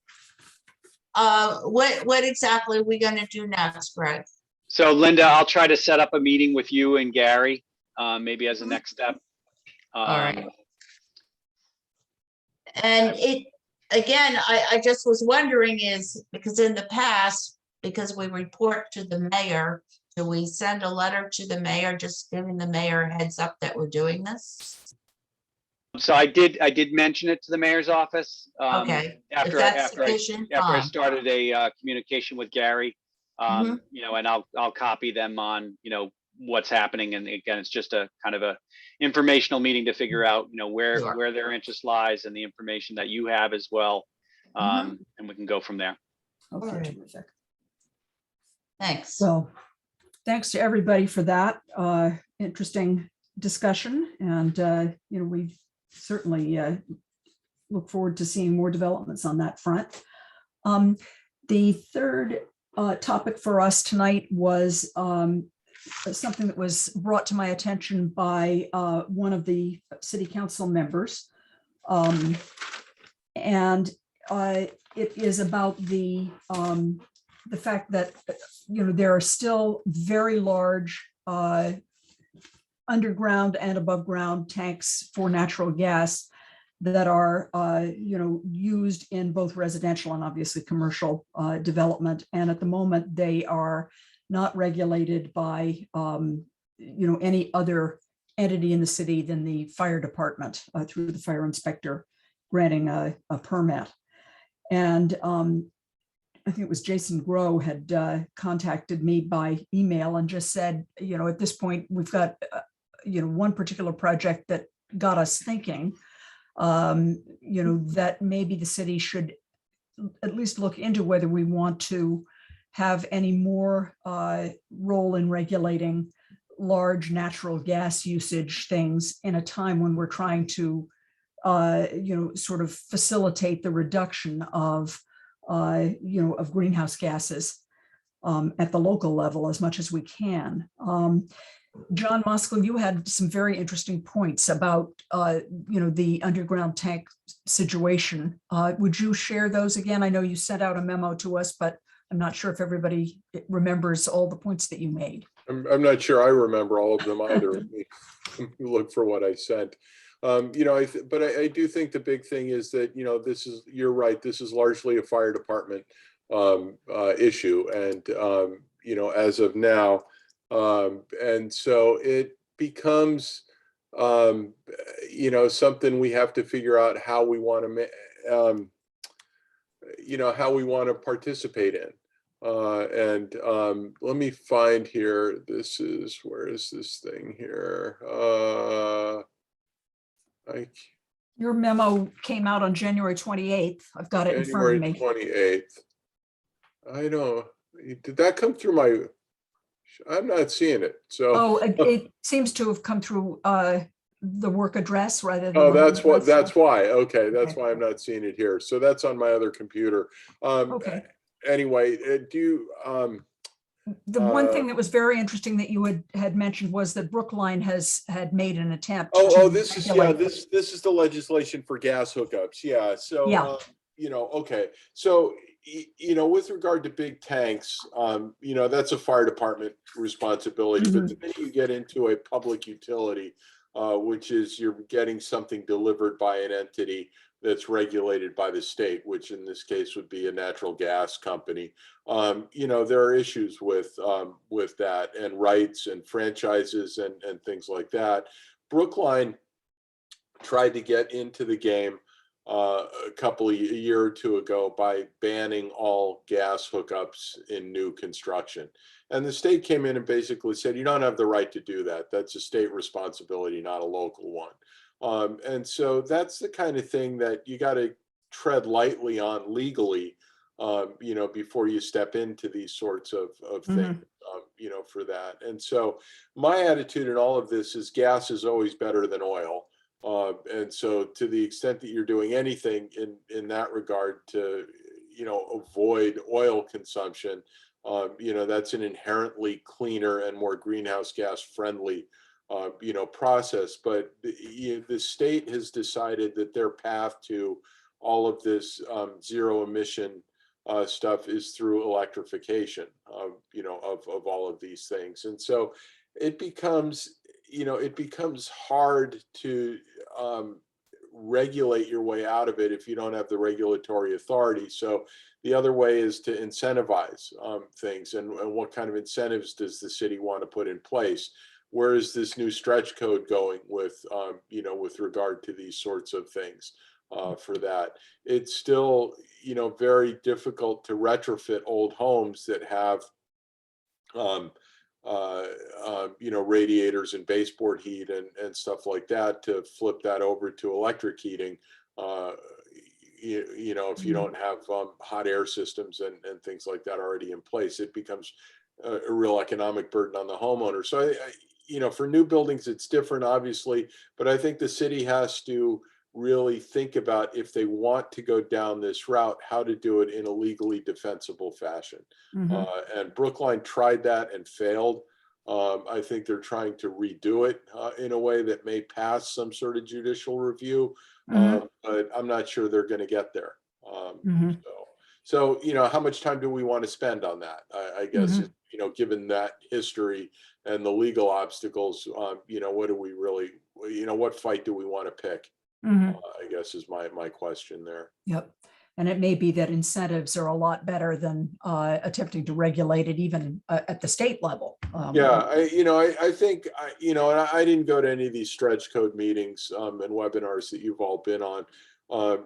what exactly are we gonna do next, Greg? So Linda, I'll try to set up a meeting with you and Gary, maybe as a Mhm. next step. All right. And again, I just was wondering is, because in the past, because we report to the mayor, do we send a letter to the mayor, just giving the mayor a heads up that we're doing this? So I did mention it to the mayor's office. Okay, is After that after I sufficient? after I Fine. started a communication with Gary, Mhm. and I'll copy them on, what's happening. And again, it's just a kind of a informational meeting to figure out, Sure. where their interest lies and the information that you have as well. Mhm. And we can go from there. Okay, Alright. terrific. Thanks. Well, thanks to everybody for that interesting discussion. And, we certainly look forward to seeing more developments on that front. The third topic for us tonight was something that was brought to my attention by one of the city council members. And it is about the fact that, there are still very large underground and above ground tanks for natural gas that are, used in both residential and obviously commercial development. And at the moment, they are not regulated by, any other entity in the city than the fire department through the fire inspector granting a permit. And I think it was Jason Grow had contacted me by email and just said, at this point, we've got, one particular project that got us thinking, that maybe the city should at least look into whether we want to have any more role in regulating large natural gas usage things in a time when we're trying to, sort of facilitate the reduction of greenhouse gases at the local level as much as we can. John Moskal, you had some very interesting points about, the underground tank situation. Would you share those again? I know you sent out a memo to us, but I'm not sure if everybody remembers all the points that you made. I'm not sure I remember all of them either. Let me look for what I sent. But I do think the big thing is that, you're right, this is largely a fire department issue. And, as of now, and so it becomes, something we have to figure out how we want to, how we want to participate in. Let me find here, where is this thing here? Your memo came out on January 28th. I've got it in front of me. January 28th. Did that come through my, I'm not seeing it, so. Oh, it seems to have come through the work address rather than. Oh, the that's home what, address. that's why. Okay, that's Okay. why I'm not seeing it here. So that's on my other computer. Okay. Anyway, The one thing that was very interesting that you had mentioned was that Brookline had made an attempt. This is this is the legislation for gas hookups. Yeah. So Yeah. okay. So with regard to big tanks, that's a fire department responsibility. But the minute you get into a public utility, which is you're getting something delivered by an entity that's regulated by the state, which in this case would be a natural gas company. There are issues with that, and rights and franchises and things like that. Brookline tried to get into the game a year or two ago by banning all gas hookups in new construction. And the state came in and basically said, you don't have the right to do that. That's a state responsibility, not a local one. And so that's the kind of thing that you got to tread lightly on legally, before you step into these sorts of things, for that. And so my attitude in all of this is gas is always better than oil. And so to the extent that you're doing anything in that regard to, avoid oil consumption, that's an inherently cleaner and more greenhouse gas friendly process. But the state has decided that their path to all of this zero emission stuff is through electrification of all of these things. And so it becomes hard to regulate your way out of it if you don't have the regulatory authority. So the other way is to incentivize things. And what kind of incentives does the city want to put in place? Where is this new stretch code going with regard to these sorts of things for that? It's still, very difficult to retrofit old homes that have, radiators and baseboard heat and stuff like that, to flip that over to electric heating. If you don't have hot air systems and things like that already in place, it becomes a real economic burden on the homeowner. So for new buildings, it's different, obviously, but I think the city has to really think about, if they want to go down this route, how to do it in a legally defensible fashion. And Brookline tried that and failed. I think they're trying to redo it in a way that may pass some sort of judicial review, but I'm not sure they're going to get there. So how much time do we want to spend on that? I guess, given that history and the legal obstacles, what do we really, what fight do we want to pick? Mhm. I guess is my question there. Yep. And it may be that incentives are a lot better than attempting to regulate it even at the state level. Yeah, I think, and I didn't go to any of these stretch code meetings and webinars that you've all been on.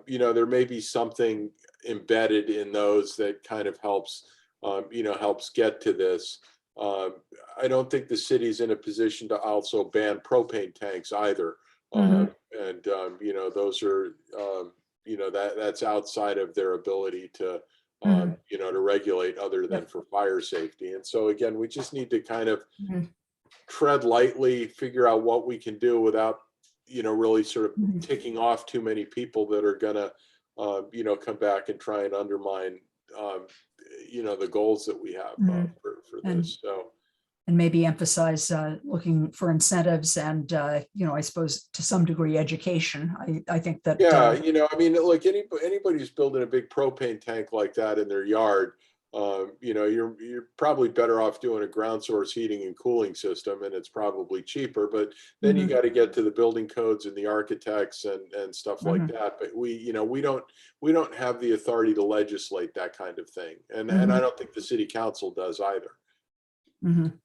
There may be something embedded in those that kind of helps, helps get to this. I don't think the city's in a position to also ban propane tanks either. Mhm. Those are, that's outside of their ability to, Mhm. to regulate other than Yep. for fire safety. And so again, we just need to kind of Mhm. tread lightly, figure out what we can do without, really sort of Mhm. ticking off too many people that are gonna, come back and try and undermine, the goals that we have Mhm. for And- this. So. And maybe emphasize looking for incentives and, I suppose to some degree, education. I think that. Yeah, look, anybody who's building a big propane tank like that in their yard, you're probably better off doing a ground source heating and cooling system, and it's probably cheaper. But then you Mhm. got to get to the building codes and the architects and stuff like Mhm. that. But we don't have the authority to legislate that kind of thing, and I Mhm. don't think the city council does either. Mhm.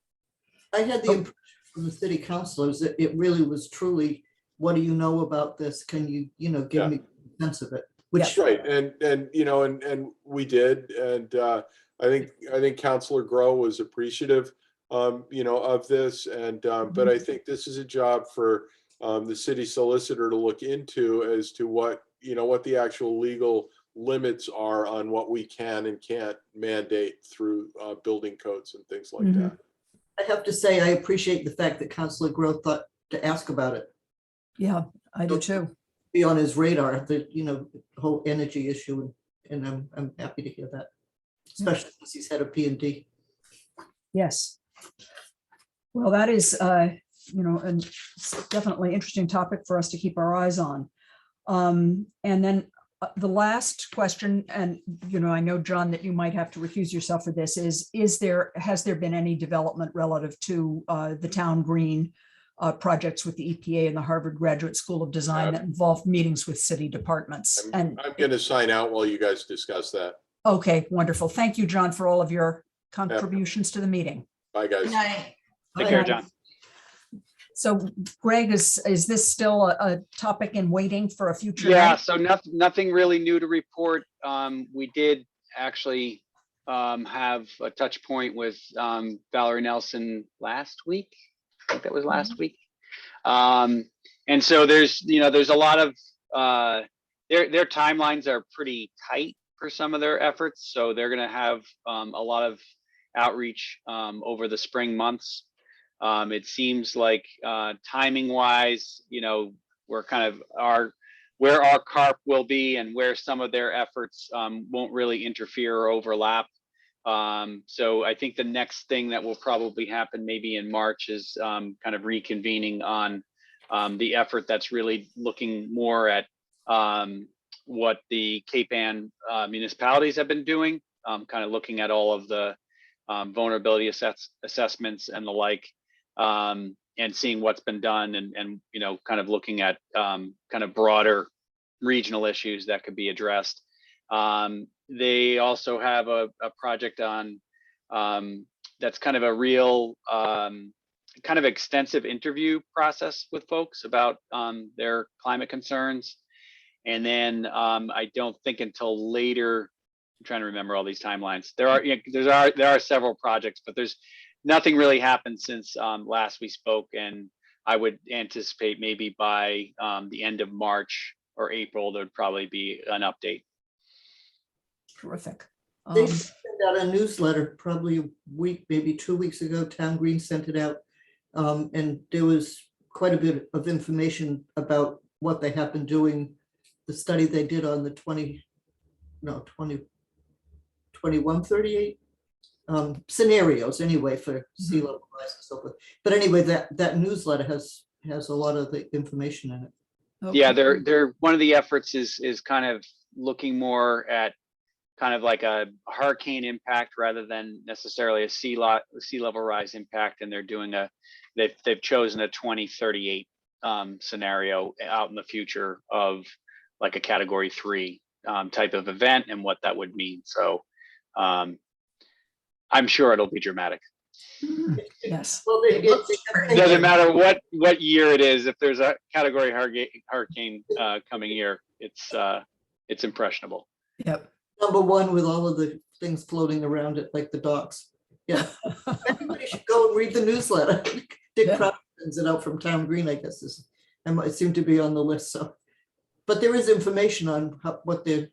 I had the Oh. impression from the city councilors that it really was truly, what do you know about this? Can you, give Yeah. me a sense of it? That's Which, right, and we did, and I think Councilor Grow was appreciative, of this, and but I think this is a job for the city solicitor to look into as to what the actual legal limits are on what we can and can't mandate through building codes and things like Mhm. that. I have to say, I appreciate the fact that Councilor Grow thought to ask about it, Yeah, I do too. be on his radar, the whole energy issue, and I'm happy to hear that, especially since he's head of P&D. Yes. Well, that is, and it's definitely interesting topic for us to keep our eyes on. And then the last question, and, I know, John, that you might have to recuse yourself for this, has there been any development relative to the town green projects with the EPA and the Harvard Graduate School of Design that involved meetings with city departments? And, I'm going to sign out while you guys discuss that. okay, wonderful. Thank you, John, for all of your contributions to the meeting. Bye, guys. Good night. Take Bye. care, John. So Greg, is this still a topic in waiting for a future Yeah, night? so nothing really new to report. We did actually have a touch point with Valerie Nelson last week. I think that was last week. And so there's a lot of their timelines are pretty tight for some of their efforts. So they're going to have a lot of outreach over the spring months. It seems like timing wise, we're kind of where our CARP will be and where some of their efforts won't really interfere or overlap. So I think the next thing that will probably happen maybe in March is kind of reconvening on the effort that's really looking more at what the Cape Ann municipalities have been doing, kind of looking at all of the vulnerability assessments and the like, and seeing what's been done and kind of looking at kind of broader regional issues that could be addressed. They also have a project on that's kind of a real kind of extensive interview process with folks about their climate concerns. And then I don't think until later, I'm trying to remember all these timelines. There are several projects, but there's nothing really happened since last we spoke, and I would anticipate maybe by the end of March or April, there'd probably be an update. Terrific. They sent out a newsletter probably a week, maybe 2 weeks ago. Town Green sent it out. And there was quite a bit of information about what they have been doing, the study they did on the 2138 scenarios anyway for sea level rise and so forth. But anyway, that newsletter has a lot of the information in it. Okay. Yeah, they're one of the efforts is kind of looking more at kind of like a hurricane impact rather than necessarily a sea level rise impact. And they're doing they've chosen a 2038 scenario out in the future of like a category 3 type of event and what that would mean. So I'm sure it'll be dramatic. Yes. Well, It looks It doesn't matter what year it is. If there's a category hurricane coming here, it's impressionable. Yep. number one with all of the things floating around it, like the docks. Yeah. Everybody should go and read the newsletter. Dick Yeah. Crow sends it out from Town Green, I guess, and it seemed to be on the list, so. But there is information on what the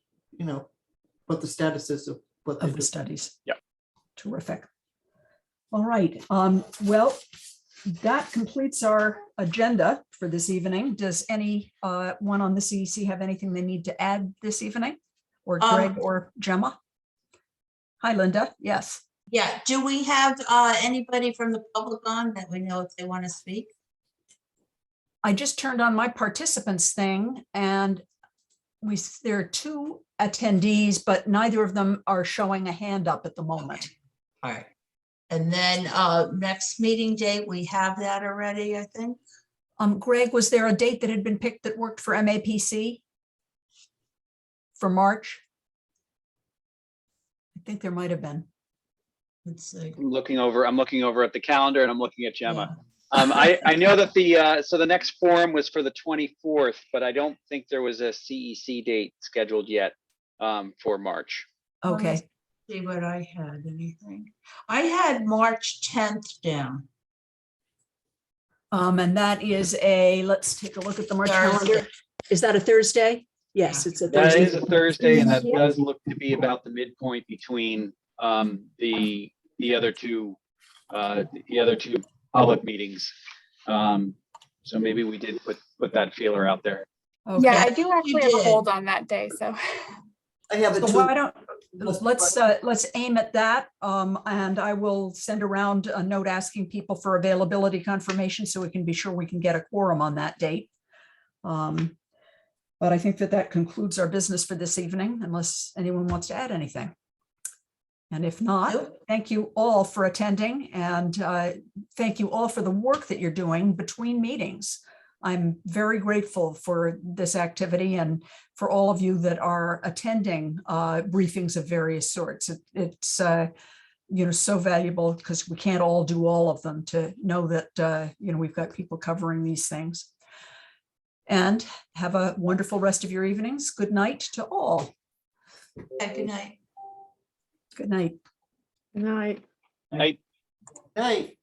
status is of what they're Of the doing. studies. Yep. Terrific. All right, well, that completes our agenda for this evening. Does any one on the CEC have anything they need to add this evening? Or Greg or Gemma? Hi, Linda. Yes. Yeah, do we have anybody from the public on that we know if they want to speak? I just turned on my participants thing and there are 2 attendees, but neither of them are showing a hand up at the moment. All right. And then next meeting date, we have that already, I think. Greg, was there a date that had been picked that worked for MAPC? For March? I think there might have been. Let's see. I'm looking over at the calendar and I'm looking at Gemma. I know that the next forum was for the 24th, but I don't think there was a CEC date scheduled yet for March. Okay, See what I had, anything. I had March 10th down. and that is let's take a look at the March Thursday. calendar. Is that a Thursday? Yes, it's a That Thursday. is a Thursday, and that does look to be about the midpoint between the other two public meetings. So maybe we did put that feeler out there. Okay. Yeah, I do actually have a did. hold on that day, so. I have it So too. why don't, let's aim at that. And I will send around a note asking people for availability confirmation so we can be sure we can get a quorum on that date. But I think that concludes our business for this evening, unless anyone wants to add anything. And if not, Nope. thank you all for attending and thank you all for the work that you're doing between meetings. I'm very grateful for this activity and for all of you that are attending briefings of various sorts. It's so valuable because we can't all do all of them, to know that we've got people covering these things. And have a wonderful rest of your evenings. Good night to all. Good night. Good night. Night. Night. Right.